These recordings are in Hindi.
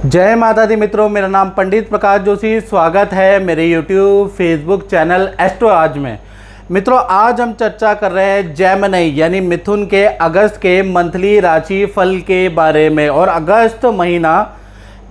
जय माता दी मित्रों, मेरा नाम पंडित प्रकाश जोशी। स्वागत है मेरे YouTube फेसबुक चैनल एस्ट्रो आज में। मित्रों, आज हम चर्चा कर रहे हैं जेमिनी यानी मिथुन के अगस्त के मंथली राशि फल के बारे में। और अगस्त महीना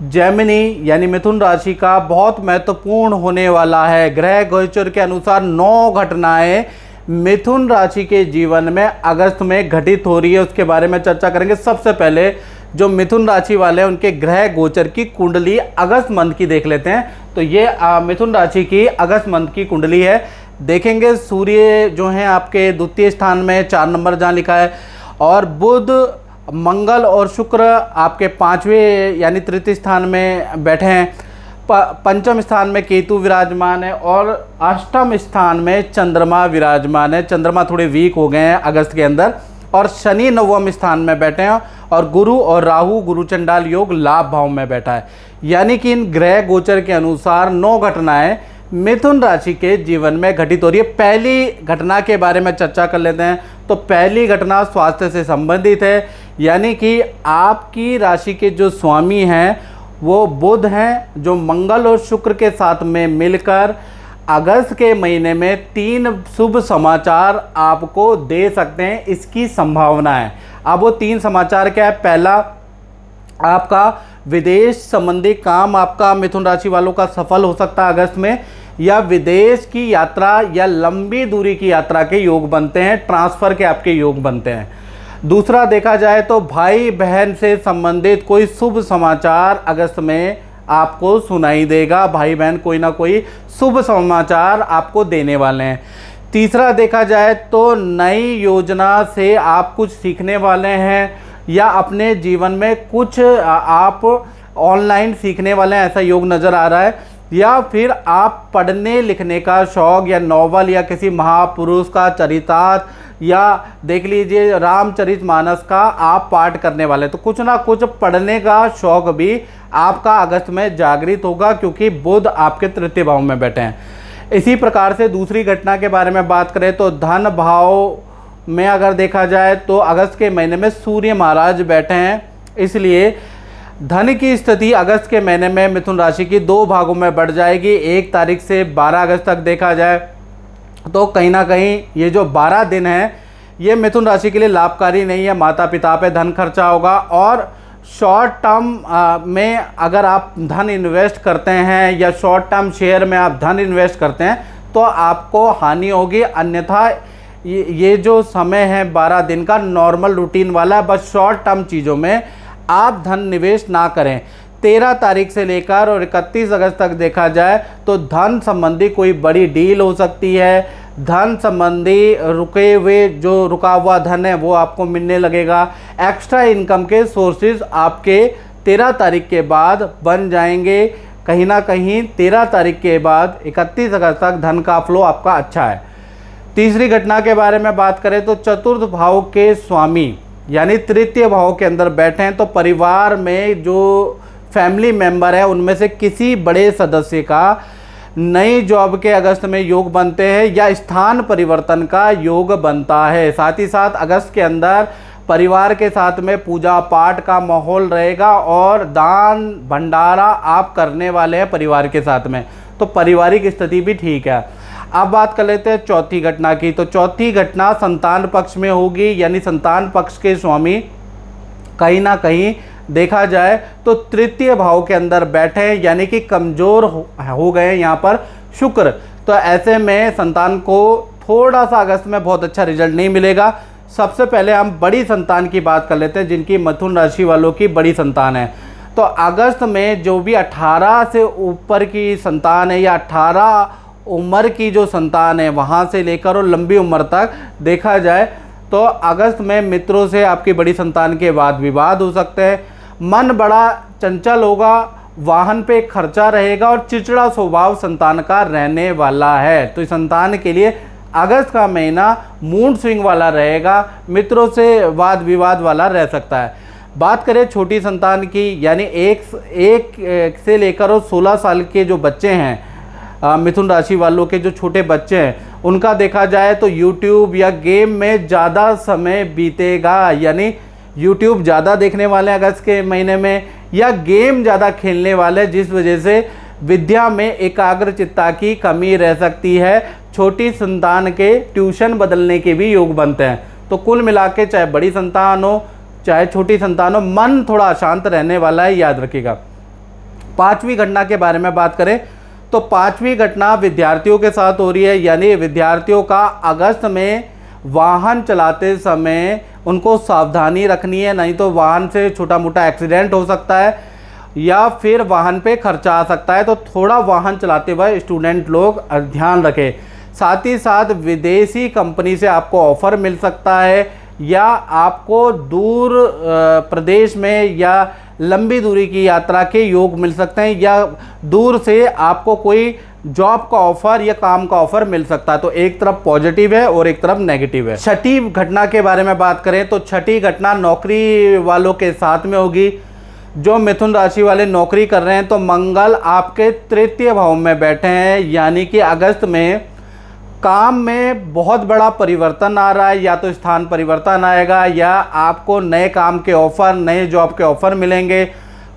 जेमिनी यानी मिथुन राशि का बहुत महत्वपूर्ण होने वाला है। ग्रह गोचर के अनुसार 9 घटनाएं मिथुन राशि के जीवन में अगस्त में घटित हो रही है, उसके बारे में चर्चा करेंगे। सबसे पहले जो मिथुन राशि वाले हैं उनके ग्रह गोचर की कुंडली अगस्त मंथ की देख लेते हैं। तो ये मिथुन राशि की अगस्त मंथ की कुंडली है। देखेंगे सूर्य जो हैं आपके द्वितीय स्थान में 4 नंबर जहाँ लिखा है, और बुध, मंगल और शुक्र आपके 5वें यानी तृतीय स्थान में बैठे हैं। पंचम स्थान में केतु विराजमान है और अष्टम स्थान में चंद्रमा विराजमान है। चंद्रमा थोड़े वीक हो गए हैं अगस्त के अंदर। और शनि 9वें स्थान में बैठे हैं और गुरु और राहु गुरु चंडाल योग लाभ भाव में बैठा है। यानी कि इन ग्रह गोचर के अनुसार 9 घटनाएं मिथुन राशि के जीवन में घटित हो रही है। पहली घटना के बारे में चर्चा कर लेते हैं। तो पहली घटना स्वास्थ्य से संबंधित है, यानी कि आपकी राशि के जो स्वामी हैं वो बुध हैं, जो मंगल और शुक्र के साथ में मिलकर अगस्त के महीने में 3 शुभ समाचार आपको दे सकते हैं, इसकी संभावना है। अब वो 3 समाचार क्या है? पहला, आपका विदेश संबंधी काम आपका मिथुन राशि वालों का सफल हो सकता है अगस्त में, या विदेश की यात्रा या लंबी दूरी की यात्रा के योग बनते हैं, ट्रांसफ़र के आपके योग बनते हैं। दूसरा देखा जाए तो भाई बहन से संबंधित कोई शुभ समाचार अगस्त में आपको सुनाई देगा। भाई बहन कोई ना कोई शुभ समाचार आपको देने वाले हैं। तीसरा देखा जाए तो नई योजना से आप कुछ सीखने वाले हैं, या अपने जीवन में कुछ आप ऑनलाइन सीखने वाले हैं, ऐसा योग नज़र आ रहा है। या फिर आप पढ़ने लिखने का शौक़, या नॉवल या किसी महापुरुष का चरितार्थ, या देख लीजिए रामचरितमानस का आप पाठ करने वाले। तो कुछ ना कुछ पढ़ने का शौक़ भी आपका अगस्त में जागृत होगा, क्योंकि बुध आपके तृतीय भाव में बैठे हैं। इसी प्रकार से दूसरी घटना के बारे में बात करें तो धन भाव में अगर देखा जाए तो अगस्त के महीने में सूर्य महाराज बैठे हैं, इसलिए धन की स्थिति अगस्त के महीने में मिथुन राशि की 2 भागों में बढ़ जाएगी। 1 तारीख से 12 अगस्त तक देखा जाए तो कहीं ना कहीं ये जो 12 दिन हैं ये मिथुन राशि के लिए लाभकारी नहीं है। माता पिता पे धन खर्चा होगा, और शॉर्ट टर्म में अगर आप धन इन्वेस्ट करते हैं या शॉर्ट टर्म शेयर में आप धन इन्वेस्ट करते हैं तो आपको हानि होगी। अन्यथा ये जो समय है 12 दिन का नॉर्मल रूटीन वाला है, बस शॉर्ट टर्म चीज़ों में आप धन निवेश ना करें। 13 तारीख से लेकर और 31 अगस्त तक देखा जाए तो धन संबंधी कोई बड़ी डील हो सकती है। धन संबंधी रुका हुआ धन है वो आपको मिलने लगेगा। एक्स्ट्रा इनकम के सोर्सेज आपके 13 तारीख के बाद बन जाएंगे। कहीं ना कहीं 13 तारीख के बाद 31 अगस्त तक धन का फ्लो आपका अच्छा है। तीसरी घटना के बारे में बात करें तो चतुर्थ भाव के स्वामी यानी तृतीय भाव के अंदर बैठे हैं, तो परिवार में जो फैमिली मेंबर है उनमें से किसी बड़े सदस्य का नई जॉब के अगस्त में योग बनते हैं, या स्थान परिवर्तन का योग बनता है। साथ ही साथ अगस्त के अंदर परिवार के साथ में पूजा पाठ का माहौल रहेगा, और दान भंडारा आप करने वाले हैं परिवार के साथ में, तो पारिवारिक स्थिति भी ठीक है। अब बात कर लेते हैं चौथी घटना की। तो चौथी घटना संतान पक्ष में होगी, यानी संतान पक्ष के स्वामी कहीं ना कहीं देखा जाए तो तृतीय भाव के अंदर बैठे हैं, यानी कि कमज़ोर हो गए यहाँ पर शुक्र। तो ऐसे में संतान को थोड़ा सा अगस्त में बहुत अच्छा रिजल्ट नहीं मिलेगा। सबसे पहले हम बड़ी संतान की बात कर लेते हैं, जिनकी मिथुन राशि वालों की बड़ी संतान है। तो अगस्त में जो भी 18 से ऊपर की संतान है, या 18 उम्र की जो संतान है, वहाँ से लेकर और लंबी उम्र तक देखा जाए तो अगस्त में मित्रों से आपकी बड़ी संतान के वाद विवाद हो सकते हैं। मन बड़ा चंचल होगा, वाहन पे खर्चा रहेगा, और चिड़चिड़ा स्वभाव संतान का रहने वाला है। तो इस संतान के लिए अगस्त का महीना मूड स्विंग वाला रहेगा, मित्रों से वाद विवाद वाला रह सकता है। बात करें छोटी संतान की, यानी एक से लेकर और 16 साल के जो बच्चे हैं मिथुन राशि वालों के जो छोटे बच्चे हैं, उनका देखा जाए तो YouTube या गेम में ज़्यादा समय बीतेगा, यानी यूट्यूब ज़्यादा देखने वाले हैं अगस्त के महीने में, या गेम ज़्यादा खेलने वाले, जिस वजह से विद्या में एकाग्रचित्ता की कमी रह सकती है। छोटी संतान के ट्यूशन बदलने के भी योग बनते हैं। तो कुल मिला के चाहे बड़ी संतान हो चाहे छोटी संतान हो, मन थोड़ा अशांत रहने वाला है, याद रखिएगा। पांचवी घटना के बारे में बात करें तो पांचवी घटना विद्यार्थियों के साथ हो रही है, यानी विद्यार्थियों का अगस्त में वाहन चलाते समय उनको सावधानी रखनी है, नहीं तो वाहन से छोटा मोटा एक्सीडेंट हो सकता है या फिर वाहन पे खर्चा आ सकता है। तो थोड़ा वाहन चलाते हुए स्टूडेंट लोग ध्यान रखें। साथ ही साथ विदेशी कंपनी से आपको ऑफ़र मिल सकता है या आपको दूर प्रदेश में या लंबी दूरी की यात्रा के योग मिल सकते हैं या दूर से आपको कोई जॉब का ऑफर या काम का ऑफर मिल सकता है। तो एक तरफ पॉजिटिव है और एक तरफ नेगेटिव है। छठी घटना के बारे में बात करें तो छठी घटना नौकरी वालों के साथ में होगी। जो मिथुन राशि वाले नौकरी कर रहे हैं तो मंगल आपके तृतीय भाव में बैठे हैं, यानी कि अगस्त में काम में बहुत बड़ा परिवर्तन आ रहा है, या तो स्थान परिवर्तन आएगा या आपको नए काम के ऑफर, नए जॉब के ऑफर मिलेंगे।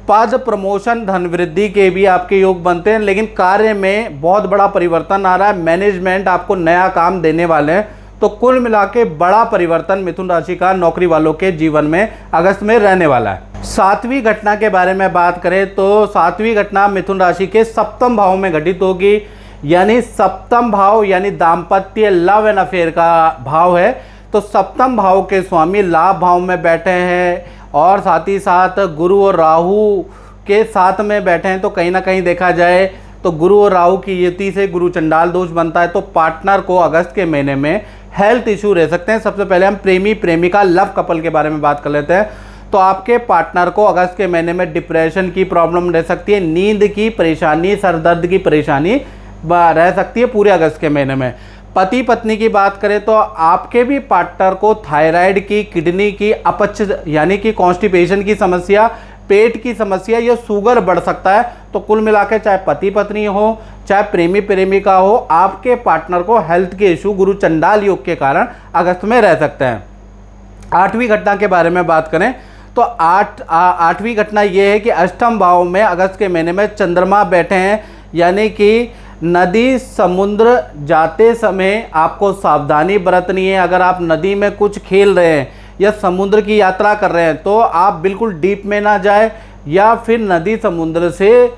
पद प्रमोशन धन वृद्धि के भी आपके योग बनते हैं, लेकिन कार्य में बहुत बड़ा परिवर्तन आ रहा है। मैनेजमेंट आपको नया काम देने वाले हैं। तो कुल मिला के बड़ा परिवर्तन मिथुन राशि का नौकरी वालों के जीवन में अगस्त में रहने वाला है। सातवीं घटना के बारे में बात करें तो सातवीं घटना मिथुन राशि के सप्तम भाव में घटित होगी, यानी सप्तम भाव यानी दाम्पत्य लव एंड अफेयर का भाव है। तो सप्तम भाव के स्वामी लाभ भाव में बैठे हैं और साथ ही साथ गुरु और राहु के साथ में बैठे हैं। तो कहीं ना कहीं देखा जाए तो गुरु और राहु की युति से गुरु चंडाल दोष बनता है। तो पार्टनर को अगस्त के महीने में हेल्थ इशू रह सकते हैं। सबसे पहले हम प्रेमी प्रेमिका लव कपल के बारे में बात कर लेते हैं। तो आपके पार्टनर को अगस्त के महीने में डिप्रेशन की प्रॉब्लम रह सकती है, नींद की परेशानी, सर दर्द की परेशानी रह सकती है पूरे अगस्त के महीने में। पति पत्नी की बात करें तो आपके भी पार्टनर को थायराइड की, किडनी की, अपच यानी कि कॉन्स्टिपेशन की समस्या, पेट की समस्या या शुगर बढ़ सकता है। तो कुल मिलाकर चाहे पति पत्नी हो चाहे प्रेमी प्रेमिका हो, आपके पार्टनर को हेल्थ के इशू गुरु चंडाल योग के कारण अगस्त में रह सकते हैं। आठवीं घटना के बारे में बात करें तो आठवीं घटना यह है कि अष्टम भाव में अगस्त के महीने में चंद्रमा बैठे हैं, यानी कि नदी समुद्र जाते समय आपको सावधानी बरतनी है। अगर आप नदी में कुछ खेल रहे हैं या समुद्र की यात्रा कर रहे हैं तो आप बिल्कुल डीप में ना जाए या फिर नदी समुद्र से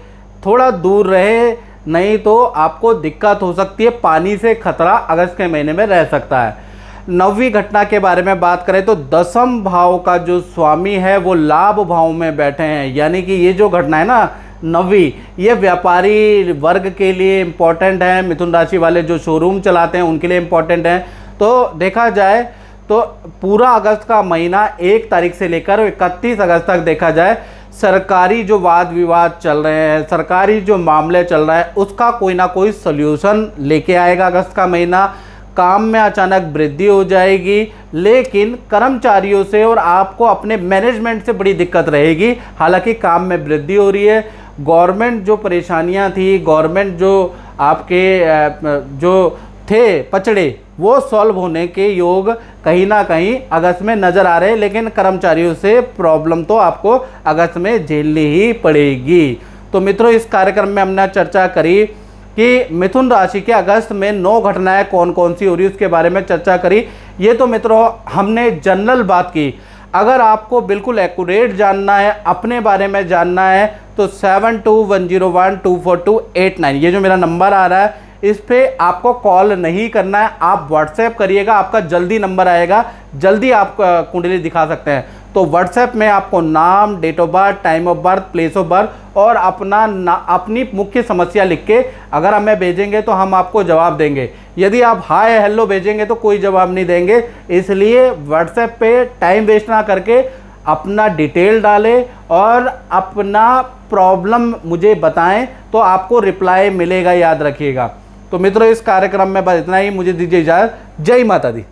थोड़ा दूर रहे, नहीं तो आपको दिक्कत हो सकती है। पानी से खतरा अगस्त के महीने में रह सकता है। नौवीं घटना के बारे में बात करें तो दसम भाव का जो स्वामी है वो लाभ भाव में बैठे हैं, यानी कि ये जो घटना है ना नौवीं, ये व्यापारी वर्ग के लिए इम्पोर्टेंट है। मिथुन राशि वाले जो शोरूम चलाते हैं उनके लिए इम्पोर्टेंट है। तो देखा जाए तो पूरा अगस्त का महीना 1 तारीख से लेकर 31 अगस्त तक देखा जाए, सरकारी जो वाद विवाद चल रहे हैं, सरकारी जो मामले चल रहा है, उसका कोई ना कोई सल्यूशन लेके आएगा अगस्त का महीना। काम में अचानक वृद्धि हो जाएगी, लेकिन कर्मचारियों से और आपको अपने मैनेजमेंट से बड़ी दिक्कत रहेगी। हालांकि काम में वृद्धि हो रही है। गवर्नमेंट जो परेशानियां थी, गवर्नमेंट जो आपके जो थे पचड़े, वो सॉल्व होने के योग कहीं ना कहीं अगस्त में नज़र आ रहे हैं, लेकिन कर्मचारियों से प्रॉब्लम तो आपको अगस्त में झेलनी ही पड़ेगी। तो मित्रों, इस कार्यक्रम में हमने चर्चा करी कि मिथुन राशि के अगस्त में 9 घटनाएं कौन कौन सी हो रही उसके बारे में चर्चा करी। ये तो मित्रों हमने जनरल बात की। अगर आपको बिल्कुल एक्यूरेट जानना है, अपने बारे में जानना है, तो 7210124289 ये जो मेरा नंबर आ रहा है, इस पे आपको कॉल नहीं करना है, आप व्हाट्सएप करिएगा। आपका जल्दी नंबर आएगा, जल्दी आप कुंडली दिखा सकते हैं। तो व्हाट्सएप में आपको नाम, date of birth, time of birth, place of birth और अपनी मुख्य समस्या लिख के अगर हमें भेजेंगे तो हम आपको जवाब देंगे। यदि आप हाय हेलो भेजेंगे तो कोई जवाब नहीं देंगे। इसलिए व्हाट्सएप पे टाइम वेस्ट ना करके अपना डिटेल डालें और अपना प्रॉब्लम मुझे बताएं, तो आपको रिप्लाई मिलेगा, याद रखिएगा। तो मित्रों, इस कार्यक्रम में बस इतना ही। मुझे दीजिए इजाज़त। जय माता दी।